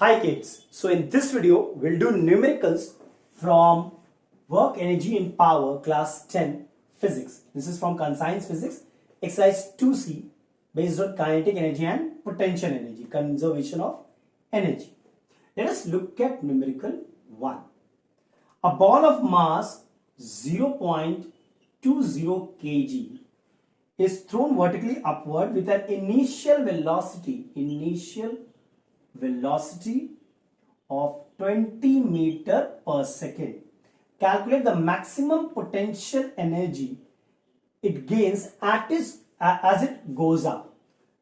Hi kids, so in this video we'll do numericals from work, energy and power class 10 physics. This is from Conscience Physics exercise 2C based on kinetic energy and potential energy, conservation of energy. Let us look at numerical 1. A ball of mass 0.20 kg is thrown vertically upward with an initial velocity of 20 meter per second. Calculate the maximum potential energy it gains as it goes up.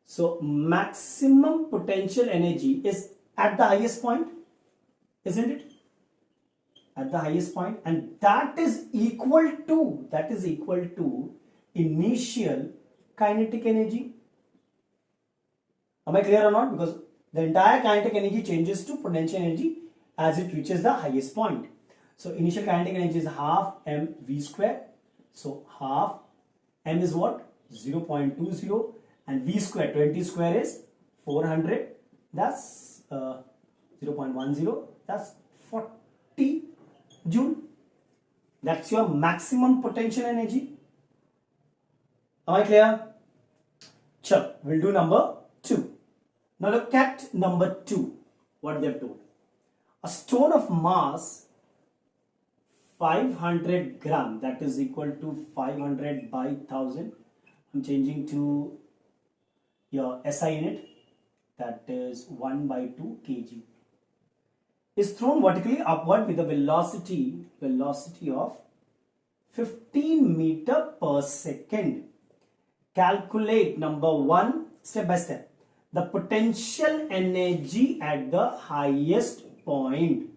So maximum potential energy is at the highest point, isn't it? At the highest point, and that is equal to initial kinetic energy. Am I clear or not? Because the entire kinetic energy changes to potential energy as it reaches the highest point. So initial kinetic energy is half mv square. So half m is what? 0.20 and v square, 20 square is 400. That's 0.10. That's 40 joule. That's your maximum potential energy. Am I clear? Sure. We'll do number 2. Now look at number 2, what they've told. A stone of mass 500 gram, that is equal to 500 by 1000. I'm changing to your SI unit, that is 1 by 2 kg. Is thrown vertically upward with a velocity of 15 meter per second. Calculate number 1 step by step. The potential energy at the highest point.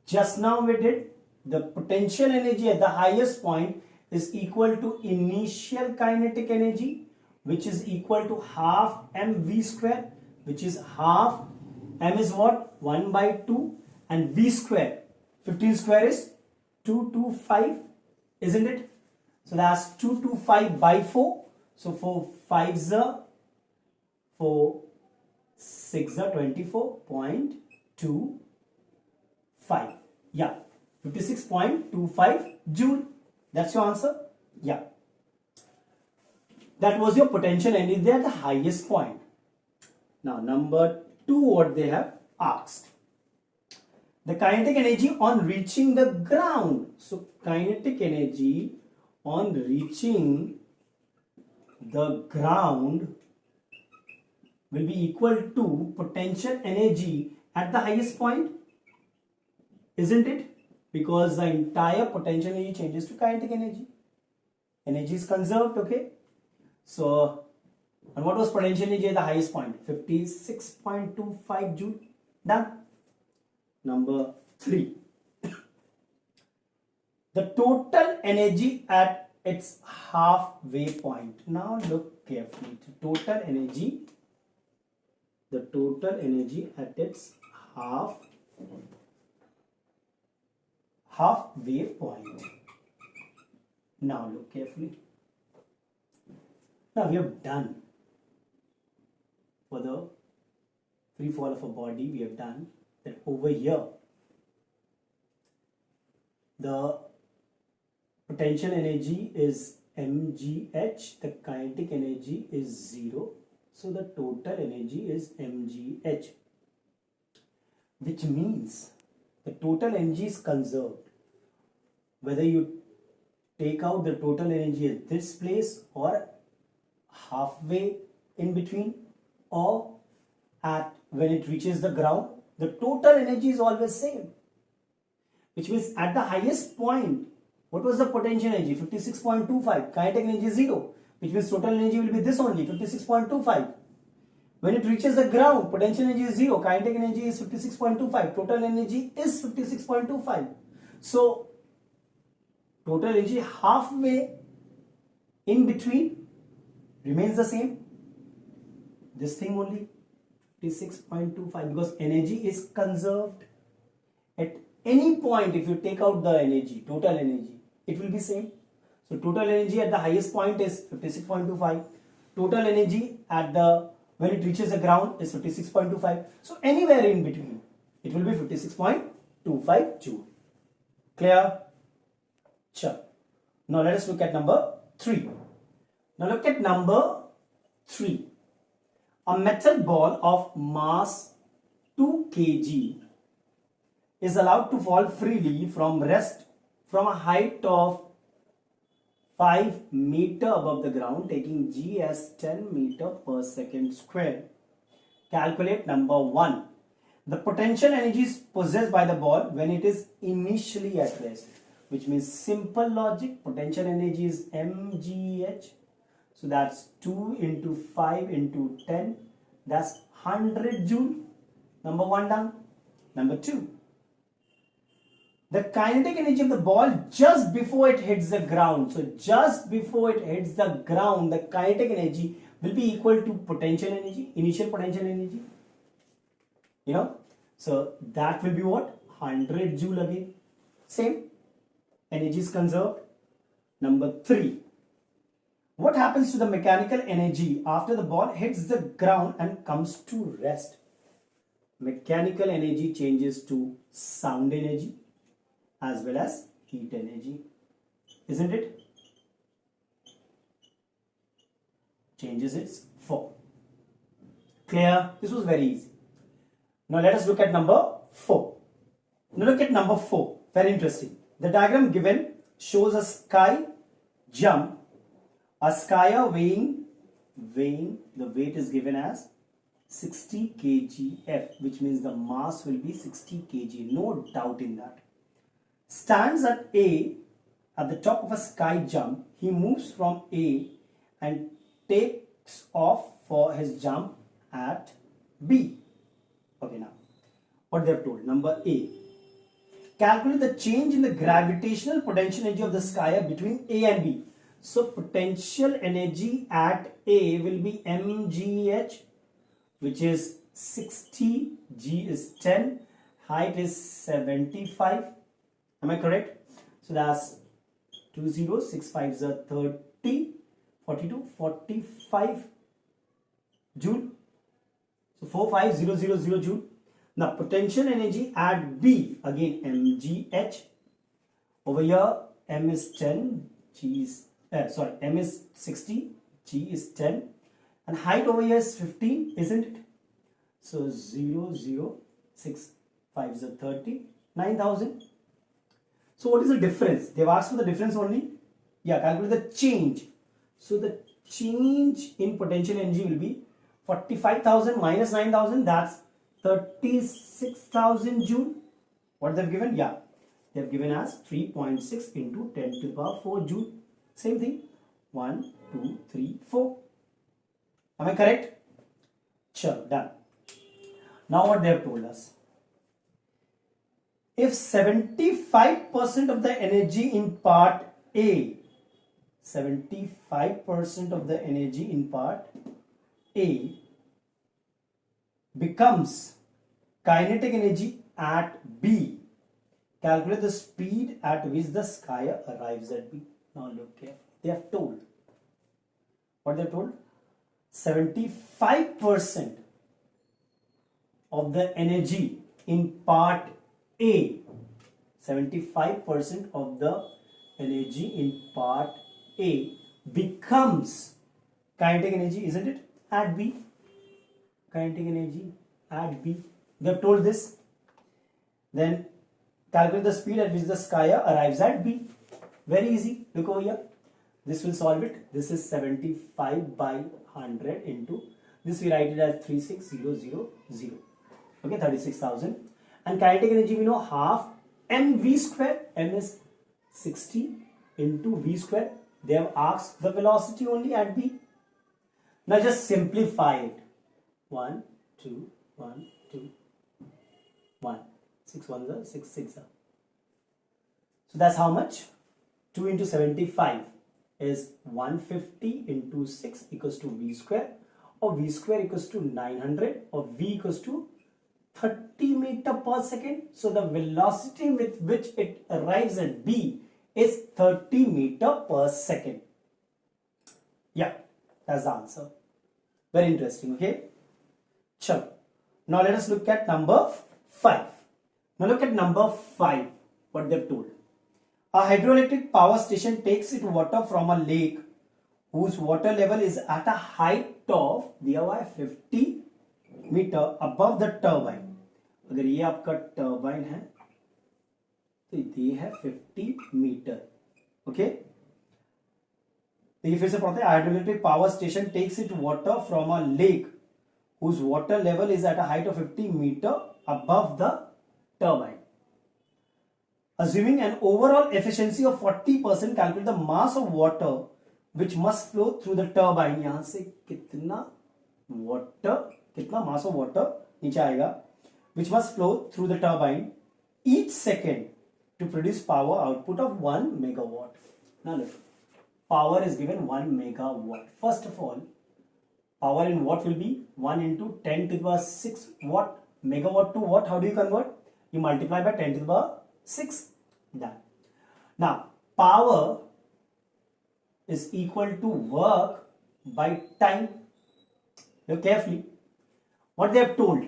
Just now we did the potential energy at the highest point is equal to initial kinetic energy, which is equal to half mv square, which is half m is what? 1 by 2 and v square, 15 square is 225, isn't it? So that's 225 by 4. So 4 5s are 4 6 are 24.25. Yeah, 56.25 joule. That's your answer. Yeah, that was your potential energy at the highest point. Now number 2, what they have asked. The kinetic energy on reaching the ground. So kinetic energy on reaching the ground will be equal to potential energy at the highest point, isn't it? Because the entire potential energy changes to kinetic energy. Energy is conserved, okay? So, and what was potential energy at the highest point? 56.25 joule. Done. Number 3. The total energy at its halfway point. Now look carefully. The total energy at its halfway point. Now look carefully. Now we have done for the free fall of a body. We have done that over here. The potential energy is mgh. The kinetic energy is 0. So the total energy is mgh, which means the total energy is conserved. Whether you take out the total energy at this place or halfway in between or at when it reaches the ground, the total energy is always same. Which means at the highest point, what was the potential energy? 56.25. Kinetic energy is 0. Which means total energy will be this only, 56.25. When it reaches the ground, potential energy is 0. Kinetic energy is 56.25. Total energy is 56.25. So, total energy halfway in between remains the same. This thing only, 56.25, because energy is conserved. At any point, if you take out the energy, total energy, it will be same. So total energy at the highest point is 56.25. Total energy at the when it reaches the ground is 56.25. So anywhere in between, It will be 56.25 joule. Clear? Sure. Now let us look at number 3. Now look at number 3. A metal ball of mass 2 kg is allowed to fall freely from rest from a height of 5 meter above the ground, taking g as 10 meter per second square. Calculate number 1. The potential energy is possessed by the ball when it is initially at rest, which means simple logic. Potential energy is mgh. So that's 2 into 5 into 10. That's 100 joule. Number 1 done. Number 2. The kinetic energy of the ball just before it hits the ground. So just before it hits the ground, the kinetic energy will be equal to potential energy, initial potential energy. You know, so that will be what? 100 joule again. Same. Energy is conserved. Number 3. What happens to the mechanical energy after the ball hits the ground and comes to rest? Mechanical energy changes to sound energy as well as heat energy. Isn't it? Changes its form. Clear? This was very easy. Now let us look at number 4. Now look at number 4. Very interesting. The diagram given shows a sky jump. A skier weighing, the weight is given as 60 kgf, which means the mass will be 60 kg. No doubt in that. Stands at A at the top of a sky jump. He moves from A and takes off for his jump at B. Okay, now what they have told. Number A. Calculate the change in the gravitational potential energy of the skier between A and B. So potential energy at A will be mgh, which is 60, g is 10, height is 75. Am I correct? So that's 20, 6 5s are 30, 42, 45 joule. So 45000 joule. Now potential energy at B, again mgh. Over here m is 10, g is m is 60, g is 10, and height over here is 15, isn't it? So 0, 0, 6 5s are 30, 9000. So what is the difference? They've asked for the difference only. Yeah, calculate the change. So the change in potential energy will be 45,000 minus 9,000. That's 36,000 joule. What they've given? Yeah, they've given us 3.6 into 10 to the power 4 joule. Same thing. 1, 2, 3, 4. Am I correct? Sure, done. Now what they have told us. If 75% of the energy in part A, 75% of the energy in part A becomes kinetic energy at B, calculate the speed at which the skier arrives at B. Now look carefully. They have told. What they have told? 75% of the energy in part A, 75% of the energy in part A becomes kinetic energy, isn't it? At B. Kinetic energy at B. They have told this. Then calculate the speed at which the skier arrives at B. Very easy. Look over here. This will solve it. This is 75 by 100 into this. We write it as 36000. Okay, 36,000. And kinetic energy we know half mv square. M is 60 into v square. They have asked the velocity only at B. Now just simplify it. 1, 2, 1, 2, 1. 6 1s are 6 6 are. So that's how much? 2 into 75 is 150 into 6 equals to v square, or v square equals to 900, or v equals to 30 meter per second. So the velocity with which it arrives at B is 30 meter per second. Yeah, that's the answer. Very interesting, okay? Sure. Now let us look at number 5. Now look at number 5, what they've told. A hydroelectric power station takes its water from a lake whose water level is at a height of दिया हुआ है 50 metre above the turbine. अगर ये आपका turbine है तो ये है 50 मीटर. ओके, देखिए फिर से पढ़ते हैं. Hydroelectric power station takes it water from a lake whose water level is at a height of 50 meter above the turbine. Assuming an overall efficiency of 40%, calculate the mass of water which must flow through the turbine. यहां से कितना water, कितना mass of water नीचे आएगा, which must flow through the turbine each second to produce power output of 1 megawatt. Now look, power is given 1 megawatt. First of all, power in watt will be 1 into 10 to the power 6 watt. Megawatt to watt, how do you convert? You multiply by 10 to the power 6. Done. Now, power is equal to work by time. Look carefully. What they have told.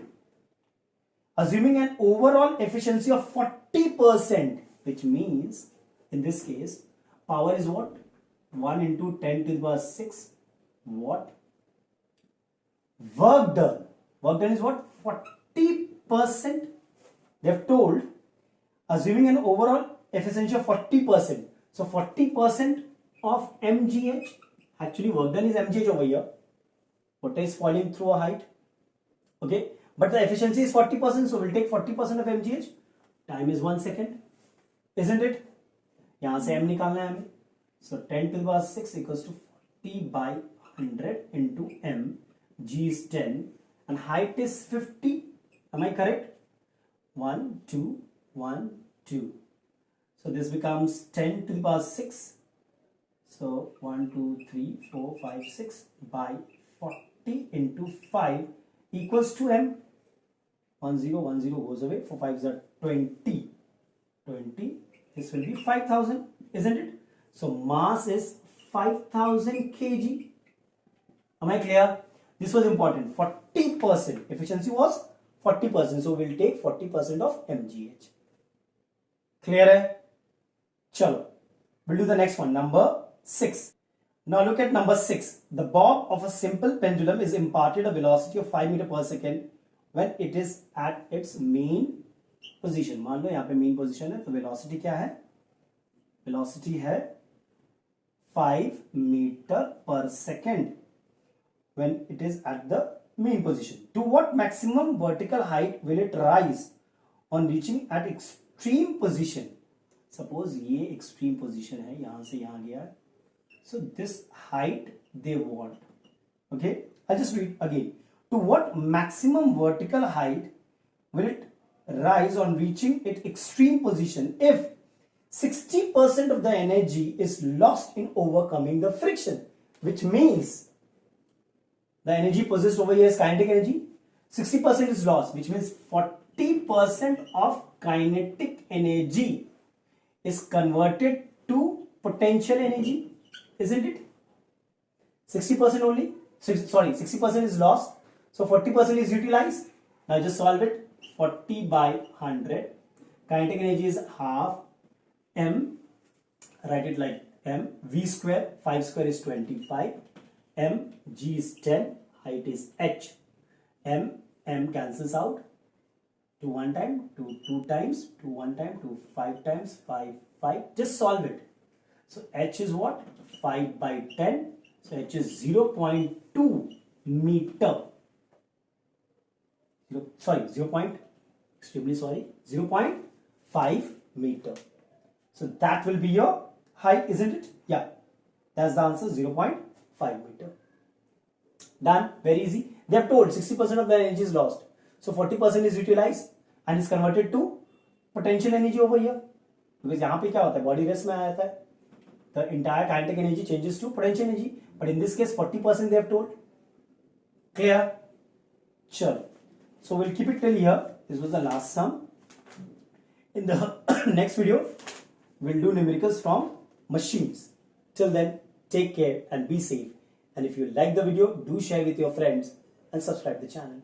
Assuming an overall efficiency of 40%, which means, in this case, power is what? 1 into 10 to the power 6 watt. Work done is what? 40%. They have told, assuming an overall efficiency of 40%. So 40% of mgh, actually work done is mgh over here. Water is falling through a height. Okay, but the efficiency is 40%, so we'll take 40% of mgh. Time is 1 second, isn't it? यहाँ से m निकालना है हमें. So 10 to the power 6 equals to 40 by 100 into m. G is 10 and height is 50. Am I correct? 1, 2, 1, 2. So this becomes 10 to the power 6. So 1, 2, 3, 4, 5, 6 by 40 into 5 equals to m. 1, 0, 1, 0 goes away. 4, 5 are 20. 20. This will be 5,000, isn't it? So mass is 5,000 kg. Am I clear? This was important. 40%. Efficiency was 40%. So we'll take 40% of mgh. Clear hai? Chalo. We'll do the next one. Number 6. Now look at number 6. The bob of a simple pendulum is imparted a velocity of 5 meter per second when it is at its mean position. मान लो यहाँ पे mean position है, तो velocity क्या है? Velocity है 5 meter per second when it is at the mean position. To what maximum vertical height will it rise on reaching at extreme position? Suppose ये extreme position है, यहाँ से यहाँ गया है. So this height they want. Okay, I'll just read again. To what maximum vertical height will it rise on reaching its extreme position if 60% of the energy is lost in overcoming the friction? Which means the energy possessed over here is kinetic energy. 60% is lost, which means 40% of kinetic energy is converted to potential energy, isn't it? 60% only. 60% is lost. So 40% is utilized. Now just solve it. 40 by 100. Kinetic energy is half m. Write it like m. V square. 5 square is 25. M, G is 10, height is h. M cancels out. To 1 time, to 2 times, to 1 time, to 5 times, 5, 5. Just solve it. So h is what? 5 by 10. So h is 0.2 meter. 0.5 meter. So that will be your height, isn't it? Yeah, that's the answer, 0.5 meter. Done. Very easy. They have told 60% of their energy is lost. So 40% is utilized and is converted to potential energy over here. Because यहाँ पे क्या होता है, body rest में आ जाता है. The entire kinetic energy changes to potential energy. But in this case, 40% they have told. Clear? Sure. So we'll keep it till here. This was the last sum. In the next video, we'll do numericals from machines. Till then, take care and be safe. And if you like the video, do share with your friends and subscribe the channel.